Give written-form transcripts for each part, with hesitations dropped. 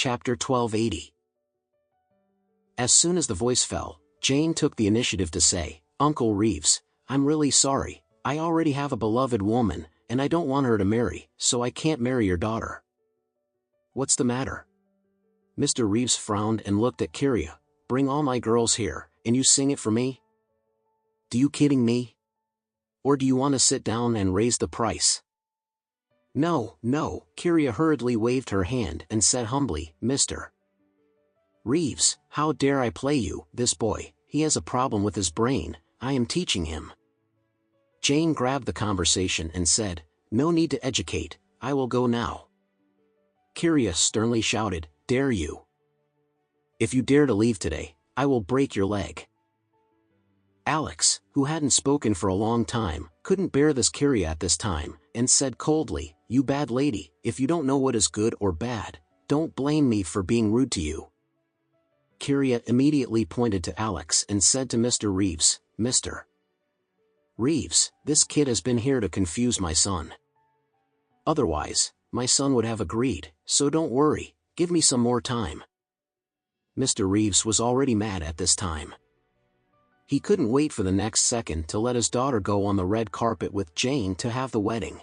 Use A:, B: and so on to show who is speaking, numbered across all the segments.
A: Chapter 1280. As soon as the voice fell, Jane took the initiative to say, "Uncle Reeves, I'm really sorry. I already have a beloved woman, and I don't want her to marry, so I can't marry your daughter." "What's the matter?" Mr. Reeves frowned and looked at Kyria. "Bring all my girls here, and you sing it for me? Do you kidding me? Or do you want to sit down and raise the price?" "No, no," Kyria hurriedly waved her hand and said humbly, "Mr. Reeves, how dare I play you? This boy, he has a problem with his brain, I am teaching him." Jane grabbed the conversation and said, "No need to educate, I will go now." Kyria sternly shouted, "Dare you? If you dare to leave today, I will break your leg." Alex, who hadn't spoken for a long time, couldn't bear this Kyria at this time, and said coldly, "You bad lady, if you don't know what is good or bad, don't blame me for being rude to you." Kyria immediately pointed to Alex and said to Mr. Reeves, "Mr. Reeves, this kid has been here to confuse my son. Otherwise, my son would have agreed, so don't worry, give me some more time." Mr. Reeves was already mad at this time. He couldn't wait for the next second to let his daughter go on the red carpet with Jane to have the wedding.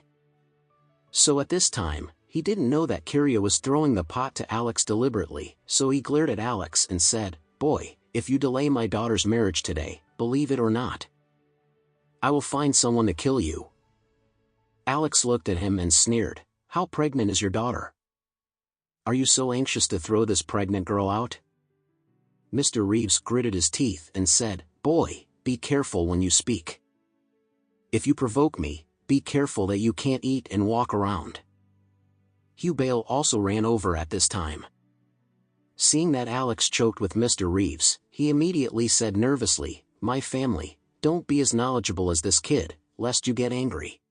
A: So at this time, he didn't know that Kyria was throwing the pot to Alex deliberately, so he glared at Alex and said, "Boy, if you delay my daughter's marriage today, believe it or not, I will find someone to kill you." Alex looked at him and sneered, "How pregnant is your daughter? Are you so anxious to throw this pregnant girl out?" Mr. Reeves gritted his teeth and said, "Boy, be careful when you speak. If you provoke me, be careful that you can't eat and walk around." Hugh Bale also ran over at this time. Seeing that Alex choked with Mr. Reeves, he immediately said nervously, "My family, don't be as knowledgeable as this kid, lest you get angry."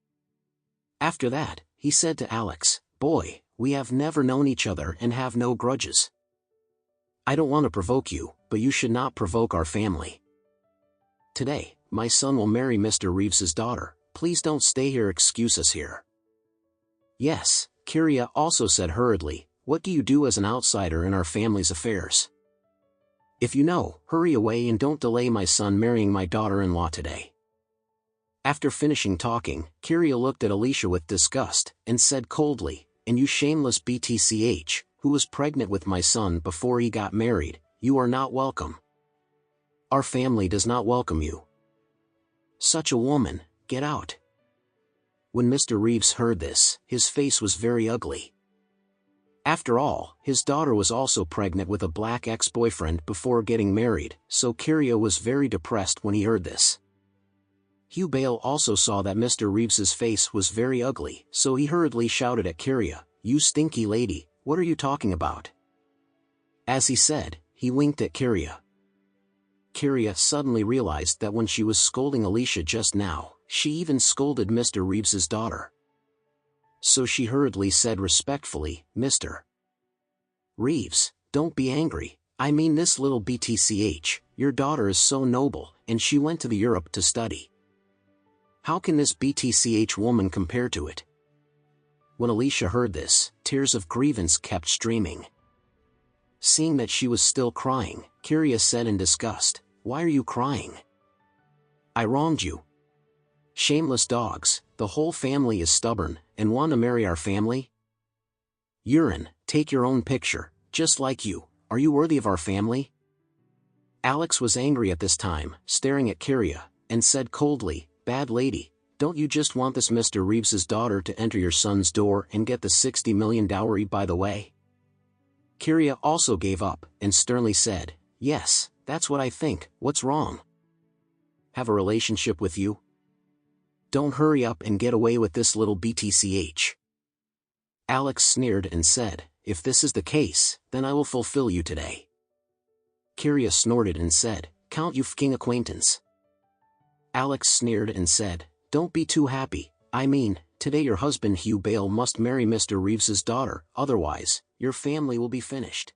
A: After that, he said to Alex, "Boy, we have never known each other and have no grudges. I don't want to provoke you, but you should not provoke our family. Today, my son will marry Mr. Reeves's daughter, please don't stay here, excuse us here." "Yes," Kyria also said hurriedly, "what do you do as an outsider in our family's affairs? If you know, hurry away and don't delay my son marrying my daughter-in-law today." After finishing talking, Kyria looked at Alicia with disgust, and said coldly, "And you shameless BTCH, who was pregnant with my son before he got married, you are not welcome. Our family does not welcome you. Such a woman, get out." When Mr. Reeves heard this, his face was very ugly. After all, his daughter was also pregnant with a black ex-boyfriend before getting married, so Kyria was very depressed when he heard this. Hugh Bale also saw that Mr. Reeves's face was very ugly, so he hurriedly shouted at Kyria, "You stinky lady, what are you talking about?" As he said, he winked at Kyria. Kyria suddenly realized that when she was scolding Alicia just now, she even scolded Mr. Reeves's daughter. So she hurriedly said respectfully, "Mr. Reeves, don't be angry, I mean this little BTCH, your daughter is so noble, and she went to Europe to study. How can this BTCH woman compare to it?" When Alicia heard this, tears of grievance kept streaming. Seeing that she was still crying, Kyria said in disgust, "Why are you crying? I wronged you. Shameless dogs, the whole family is stubborn, and want to marry our family? Urine, take your own picture, just like you, are you worthy of our family?" Alex was angry at this time, staring at Kyria, and said coldly, "Bad lady, don't you just want this Mr. Reeves's daughter to enter your son's door and get the 60 million dowry by the way?" Kyria also gave up, and sternly said, "Yes, that's what I think, what's wrong? Have a relationship with you? Don't hurry up and get away with this little BTCH." Alex sneered and said, "If this is the case, then I will fulfill you today." Kyria snorted and said, "Count you f***ing acquaintance." Alex sneered and said, "Don't be too happy, I mean, today your husband Hugh Bale must marry Mr. Reeves's daughter, otherwise, your family will be finished."